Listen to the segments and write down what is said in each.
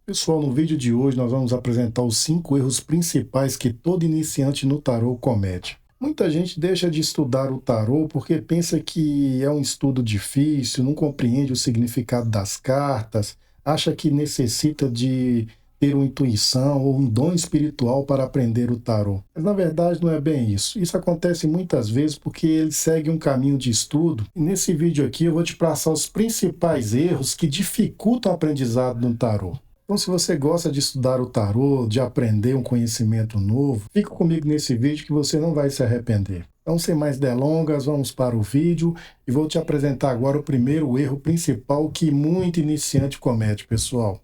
Pessoal, no vídeo de hoje nós vamos apresentar os 5 erros principais que todo iniciante no tarô comete. Muita gente deixa de estudar o tarô porque pensa que é um estudo difícil, não compreende o significado das cartas, acha que necessita de ter uma intuição ou um dom espiritual para aprender o tarô. Mas na verdade não é bem isso. Isso acontece muitas vezes porque ele segue um caminho de estudo. E nesse vídeo aqui eu vou te passar os principais erros que dificultam o aprendizado no tarô. Então, se você gosta de estudar o tarô, de aprender um conhecimento novo, fica comigo nesse vídeo que você não vai se arrepender. Então, sem mais delongas, vamos para o vídeo e vou te apresentar agora o primeiro erro principal que muito iniciante comete, pessoal,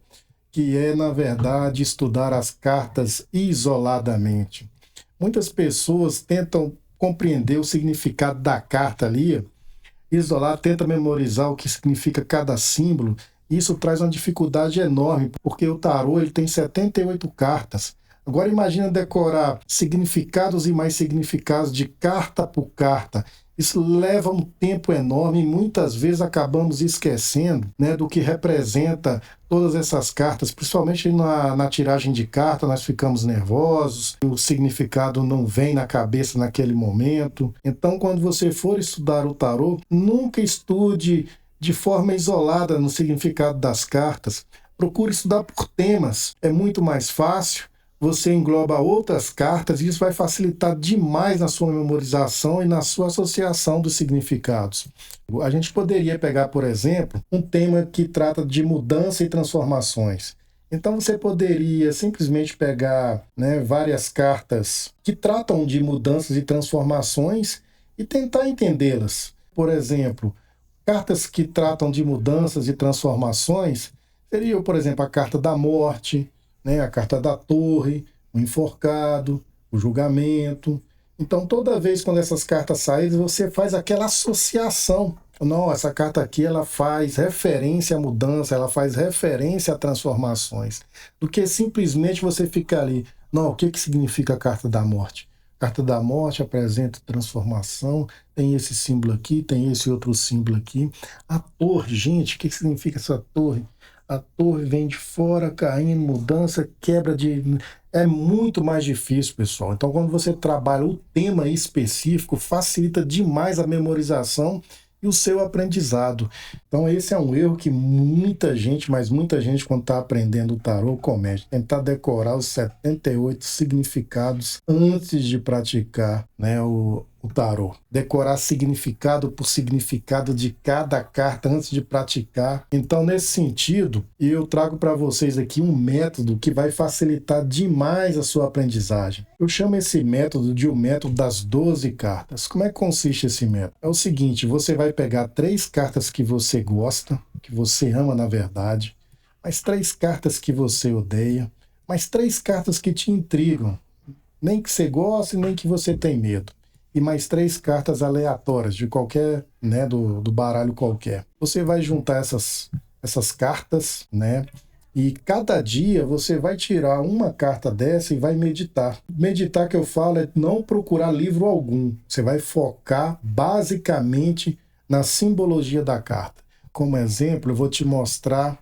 que é, na verdade, estudar as cartas isoladamente. Muitas pessoas tentam compreender o significado da carta ali, isolar, tenta memorizar o que significa cada símbolo. Isso traz uma dificuldade enorme, porque o tarô ele tem 78 cartas. Agora imagina decorar significados e mais significados de carta por carta. Isso leva um tempo enorme e muitas vezes acabamos esquecendo, né, do que representa todas essas cartas, principalmente na tiragem de carta, nós ficamos nervosos, o significado não vem na cabeça naquele momento. Então, quando você for estudar o tarô, nunca estude de forma isolada no significado das cartas. Procure estudar por temas. É muito mais fácil. Você engloba outras cartas e isso vai facilitar demais na sua memorização e na sua associação dos significados. A gente poderia pegar, por exemplo, um tema que trata de mudança e transformações. Então você poderia simplesmente pegar, né, várias cartas que tratam de mudanças e transformações e tentar entendê-las. Por exemplo, cartas que tratam de mudanças e transformações seriam, por exemplo, a carta da morte, né, a carta da torre, o enforcado, o julgamento. Então, toda vez quando essas cartas saírem, você faz aquela associação. Não, essa carta aqui ela faz referência à mudança, ela faz referência a transformações. Do que simplesmente você ficar ali, não, o que significa a carta da morte? A carta da morte apresenta transformação, tem esse símbolo aqui, tem esse outro símbolo aqui. A torre, gente, o que significa essa torre? A torre vem de fora, caindo, mudança, quebra de... É muito mais difícil, pessoal. Então, quando você trabalha o tema específico, facilita demais a memorização e o seu aprendizado. Então, esse é um erro que muita gente, mas muita gente, quando está aprendendo o tarô, comete. Tentar decorar os 78 significados antes de praticar, né, o tarô. Decorar significado por significado de cada carta antes de praticar. Então, nesse sentido, eu trago para vocês aqui um método que vai facilitar demais a sua aprendizagem. Eu chamo esse método de o método das 12 cartas. Como é que consiste esse método? É o seguinte, você vai pegar 3 cartas que você gosta, que você ama na verdade, mais 3 cartas que você odeia, mais 3 cartas que te intrigam, nem que você goste, nem que você tem medo. E mais 3 cartas aleatórias de qualquer, né, do baralho qualquer. Você vai juntar essas cartas, né, e cada dia você vai tirar uma carta dessa e vai meditar. Meditar que eu falo é não procurar livro algum. Você vai focar basicamente na simbologia da carta. Como exemplo, eu vou te mostrar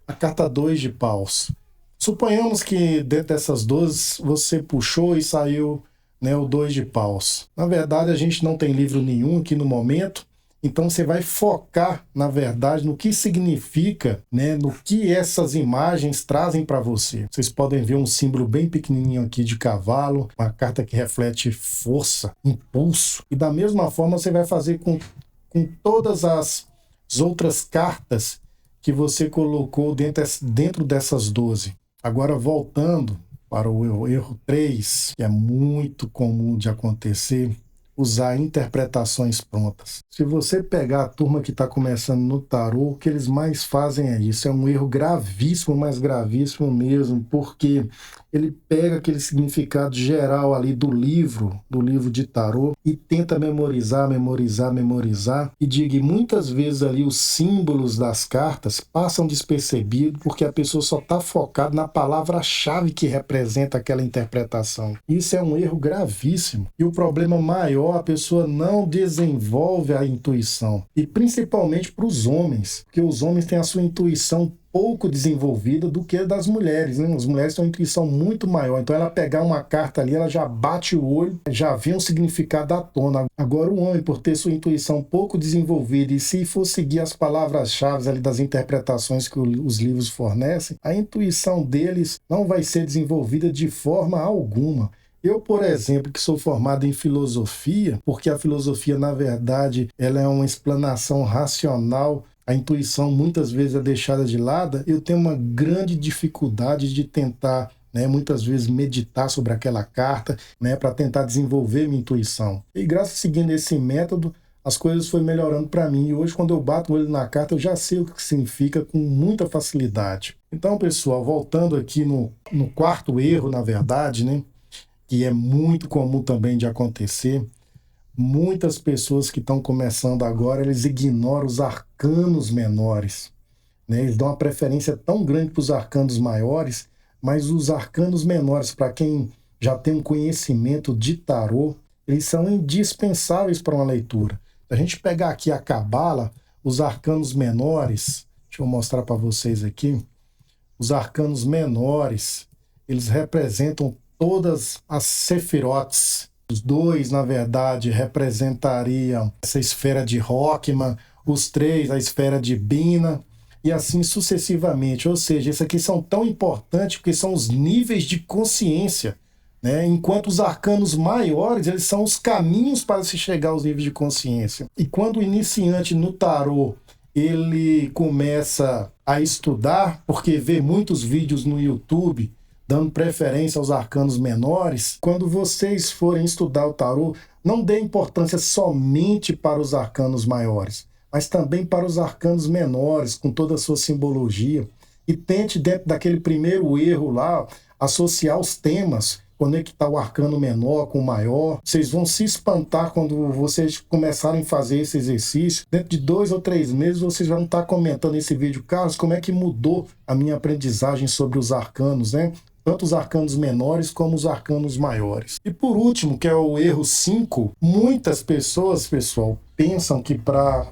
a carta 2 de paus. Suponhamos que dentro dessas 12 você puxou e saiu, né, o 2 de paus. Na verdade, a gente não tem livro nenhum aqui no momento, então você vai focar, na verdade, no que significa, né, no que essas imagens trazem para você. Vocês podem ver um símbolo bem pequenininho aqui de cavalo, uma carta que reflete força, impulso. E da mesma forma você vai fazer com todas as outras cartas que você colocou dentro dessas 12. Agora, voltando para o erro 3, que é muito comum de acontecer, usar interpretações prontas. Se você pegar a turma que está começando no tarô, o que eles mais fazem é isso. É um erro gravíssimo, mas gravíssimo mesmo, porque ele pega aquele significado geral ali do livro de tarô e tenta memorizar, e diga, muitas vezes ali os símbolos das cartas passam despercebidos porque a pessoa só está focada na palavra-chave que representa aquela interpretação. Isso é um erro gravíssimo. E o problema maior, a pessoa não desenvolve a intuição. E principalmente para os homens, porque os homens têm a sua intuição pouco desenvolvida do que a das mulheres, né? As mulheres têm uma intuição muito maior. Então, ela pegar uma carta ali, ela já bate o olho, já vê um significado à tona. Agora, o homem, por ter sua intuição pouco desenvolvida, e se for seguir as palavras-chave ali das interpretações que os livros fornecem, a intuição deles não vai ser desenvolvida de forma alguma. Eu, por exemplo, que sou formado em filosofia, porque a filosofia, na verdade, ela é uma explanação racional, a intuição muitas vezes é deixada de lado, eu tenho uma grande dificuldade de tentar, né, muitas vezes meditar sobre aquela carta, né, para tentar desenvolver minha intuição. E graças a seguindo esse método, as coisas foram melhorando para mim. E hoje, quando eu bato o olho na carta, eu já sei o que significa com muita facilidade. Então, pessoal, voltando aqui no quarto erro, na verdade, né, que é muito comum também de acontecer, muitas pessoas que estão começando agora, eles ignoram os arcanos menores, né? Eles dão uma preferência tão grande para os arcanos maiores, mas os arcanos menores, para quem já tem um conhecimento de tarô, eles são indispensáveis para uma leitura. Se a gente pegar aqui a Cabala, os arcanos menores, deixa eu mostrar para vocês aqui, os arcanos menores, eles representam todas as sefirotes. Os dois, na verdade, representariam essa esfera de Rockman, os três, a esfera de Bina, e assim sucessivamente. Ou seja, esses aqui são tão importantes porque são os níveis de consciência, né? Enquanto os arcanos maiores, eles são os caminhos para se chegar aos níveis de consciência. E quando o iniciante no tarô, ele começa a estudar, porque vê muitos vídeos no YouTube, dando preferência aos arcanos menores, quando vocês forem estudar o tarô, não dê importância somente para os arcanos maiores, mas também para os arcanos menores, com toda a sua simbologia, e tente, dentro daquele primeiro erro lá, associar os temas, conectar o arcano menor com o maior. Vocês vão se espantar quando vocês começarem a fazer esse exercício. Dentro de 2 ou 3 meses, vocês vão estar comentando nesse vídeo, Carlos, como é que mudou a minha aprendizagem sobre os arcanos, né? Tanto os arcanos menores como os arcanos maiores. E por último, que é o erro 5, muitas pessoas, pessoal, pensam que para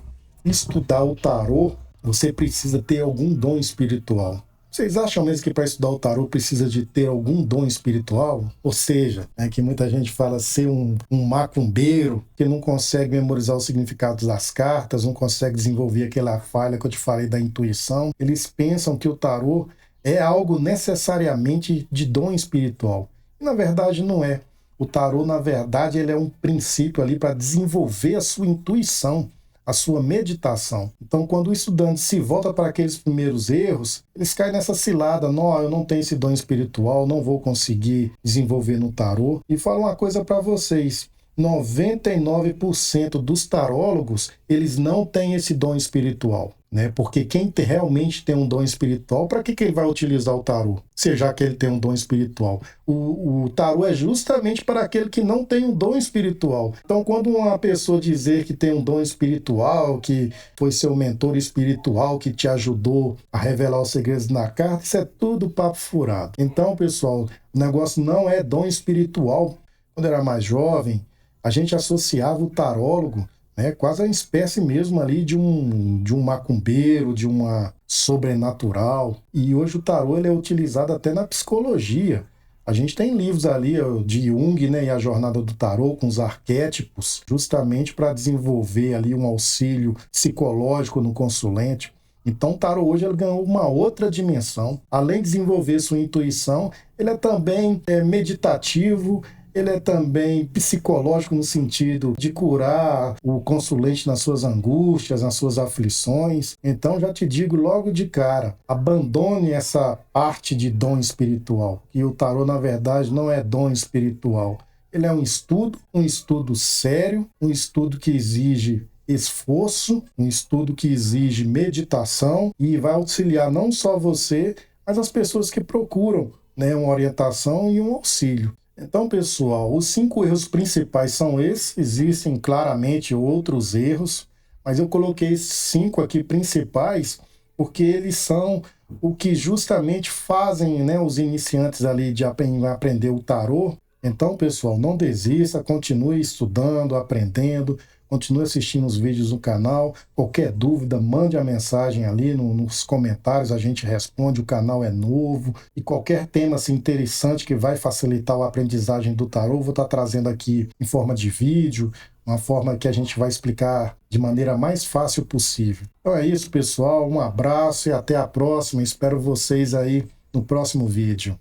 estudar o tarô, você precisa ter algum dom espiritual. Vocês acham mesmo que para estudar o tarô precisa de ter algum dom espiritual? Ou seja, que muita gente fala ser um macumbeiro, que não consegue memorizar os significados das cartas, não consegue desenvolver aquela falha que eu te falei da intuição. Eles pensam que o tarô é algo necessariamente de dom espiritual. E, na verdade, não é. O tarô, na verdade, ele é um princípio ali para desenvolver a sua intuição, a sua meditação. Então, quando o estudante se volta para aqueles primeiros erros, eles caem nessa cilada: não, eu não tenho esse dom espiritual, não vou conseguir desenvolver no tarô. E falo uma coisa para vocês: 99% dos tarólogos, eles não têm esse dom espiritual, né? Porque quem realmente tem um dom espiritual, para que ele vai utilizar o tarô? Se já que ele tem um dom espiritual. O tarô é justamente para aquele que não tem um dom espiritual. Então, quando uma pessoa dizer que tem um dom espiritual, que foi seu mentor espiritual, que te ajudou a revelar os segredos na carta, isso é tudo papo furado. Então, pessoal, o negócio não é dom espiritual. Quando eu era mais jovem, a gente associava o tarólogo, né, quase a espécie mesmo ali de um macumbeiro, de uma sobrenatural. E hoje o tarô ele é utilizado até na psicologia. A gente tem livros ali de Jung, né, e a jornada do tarô com os arquétipos, justamente para desenvolver ali um auxílio psicológico no consulente. Então o tarô hoje ele ganhou uma outra dimensão. Além de desenvolver sua intuição, ele é também meditativo, ele é também psicológico no sentido de curar o consulente nas suas angústias, nas suas aflições. Então já te digo logo de cara, abandone essa parte de dom espiritual. E o tarô, na verdade, não é dom espiritual. Ele é um estudo sério, um estudo que exige esforço, um estudo que exige meditação e vai auxiliar não só você, mas as pessoas que procuram, né, uma orientação e um auxílio. Então, pessoal, os 5 erros principais são esses. Existem claramente outros erros, mas eu coloquei esses 5 aqui principais porque eles são o que justamente fazem, né, os iniciantes ali de aprender o tarô. Então, pessoal, não desista, continue estudando, aprendendo, continue assistindo os vídeos no canal. Qualquer dúvida, mande a mensagem ali nos comentários, a gente responde, o canal é novo. E qualquer tema assim, interessante que vai facilitar a aprendizagem do tarô, vou estar trazendo aqui em forma de vídeo, uma forma que a gente vai explicar de maneira mais fácil possível. Então é isso, pessoal. Um abraço e até a próxima. Espero vocês aí no próximo vídeo.